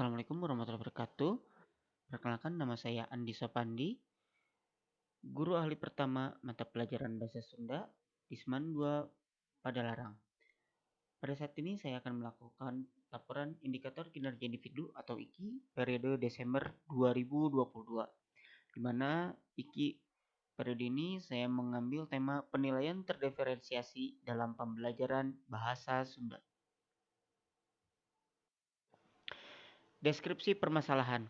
Assalamualaikum warahmatullahi wabarakatuh. Perkenalkan, nama saya Andi Sopandi, guru ahli pertama mata pelajaran Bahasa Sunda di Seman 2 Padalarang. Pada saat ini saya akan melakukan laporan indikator kinerja individu atau IKI periode Desember 2022, di mana IKI periode ini saya mengambil tema penilaian terdiferensiasi dalam pembelajaran Bahasa Sunda. Deskripsi permasalahan.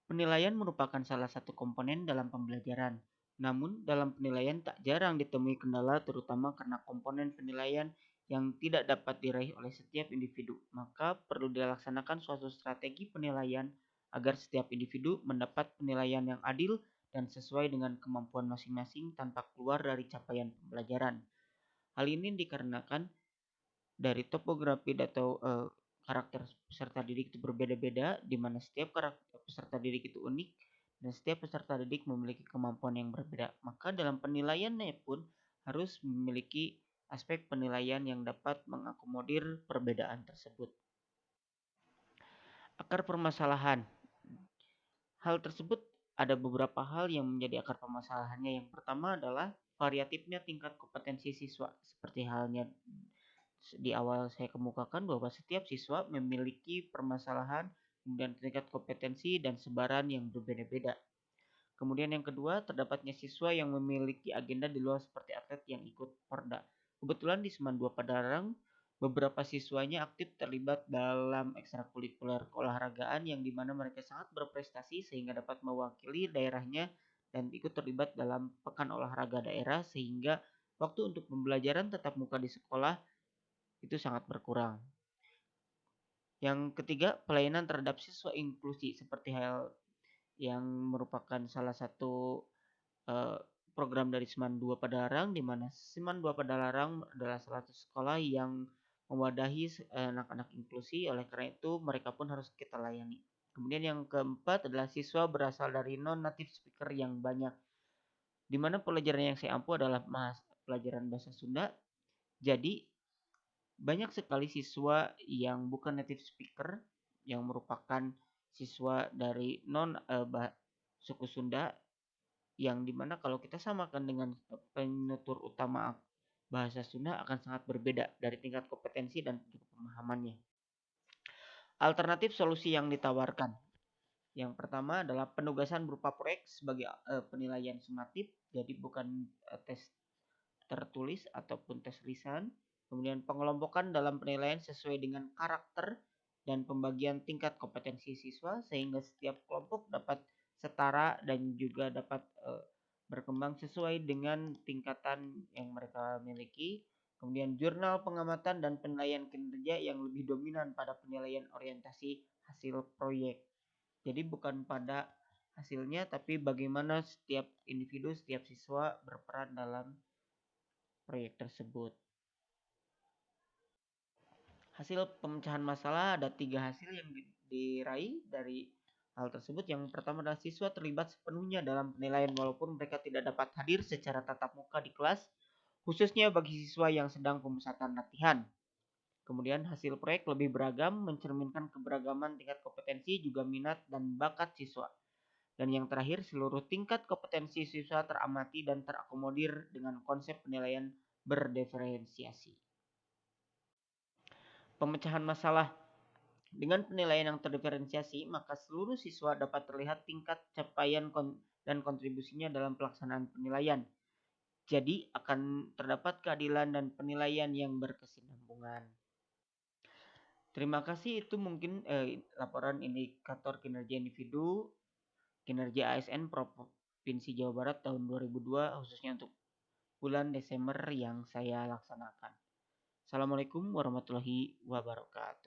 Penilaian merupakan salah satu komponen dalam pembelajaran. Namun, dalam penilaian tak jarang ditemui kendala terutama karena komponen penilaian yang tidak dapat diraih oleh setiap individu. Maka perlu dilaksanakan suatu strategi penilaian agar setiap individu mendapat penilaian yang adil dan sesuai dengan kemampuan masing-masing tanpa keluar dari capaian pembelajaran. Hal ini dikarenakan dari topografi atau karakter peserta didik itu berbeda-beda, di mana setiap karakter peserta didik itu unik dan setiap peserta didik memiliki kemampuan yang berbeda. Maka dalam penilaiannya pun harus memiliki aspek penilaian yang dapat mengakomodir perbedaan tersebut. Akar permasalahan. Hal tersebut ada beberapa hal yang menjadi akar permasalahannya. Yang pertama adalah variatifnya tingkat kompetensi siswa. Seperti halnya di awal saya kemukakan bahwa setiap siswa memiliki permasalahan dan tingkat kompetensi dan sebaran yang berbeda-beda. Kemudian yang kedua, terdapatnya siswa yang memiliki agenda di luar seperti atlet yang ikut Porda. Kebetulan di Seman 2 Padalarang, beberapa siswanya aktif terlibat dalam ekstrakurikuler keolahragaan yang dimana mereka sangat berprestasi sehingga dapat mewakili daerahnya dan ikut terlibat dalam pekan olahraga daerah sehingga waktu untuk pembelajaran tatap muka di sekolah itu sangat berkurang. Yang ketiga, pelayanan terhadap siswa inklusi seperti hal yang merupakan salah satu program dari Seman 2 Padalarang, di mana Seman 2 Padalarang adalah salah satu sekolah yang mewadahi anak-anak inklusi, oleh karena itu mereka pun harus kita layani. Kemudian yang keempat adalah siswa berasal dari non-native speaker yang banyak, di mana pelajaran yang saya ampu adalah pelajaran bahasa Sunda. Jadi banyak sekali siswa yang bukan native speaker yang merupakan siswa dari suku Sunda yang dimana kalau kita samakan dengan penutur utama bahasa Sunda akan sangat berbeda dari tingkat kompetensi dan juga pemahamannya. Alternatif solusi yang ditawarkan. Yang pertama adalah penugasan berupa proyek sebagai penilaian sumatif, jadi bukan tes tertulis ataupun tes lisan. Kemudian pengelompokan dalam penilaian sesuai dengan karakter dan pembagian tingkat kompetensi siswa sehingga setiap kelompok dapat setara dan juga dapat berkembang sesuai dengan tingkatan yang mereka miliki. Kemudian jurnal pengamatan dan penilaian kinerja yang lebih dominan pada penilaian orientasi hasil proyek. Jadi bukan pada hasilnya tapi bagaimana setiap individu, setiap siswa berperan dalam proyek tersebut. Hasil pemecahan masalah ada 3 hasil yang diraih dari hal tersebut. Yang pertama adalah siswa terlibat sepenuhnya dalam penilaian walaupun mereka tidak dapat hadir secara tatap muka di kelas, khususnya bagi siswa yang sedang pemusatan latihan. Kemudian hasil proyek lebih beragam, mencerminkan keberagaman tingkat kompetensi, juga minat dan bakat siswa. Dan yang terakhir, seluruh tingkat kompetensi siswa teramati dan terakomodir dengan konsep penilaian berdiferensiasi. Pemecahan masalah. Dengan penilaian yang terdiferensiasi, maka seluruh siswa dapat terlihat tingkat capaian dan kontribusinya dalam pelaksanaan penilaian. Jadi akan terdapat keadilan dan penilaian yang berkesinambungan. Terima kasih, itu mungkin laporan indikator kinerja individu, kinerja ASN Provinsi Jawa Barat tahun 2002 khususnya untuk bulan Desember yang saya laksanakan. Assalamualaikum warahmatullahi wabarakatuh.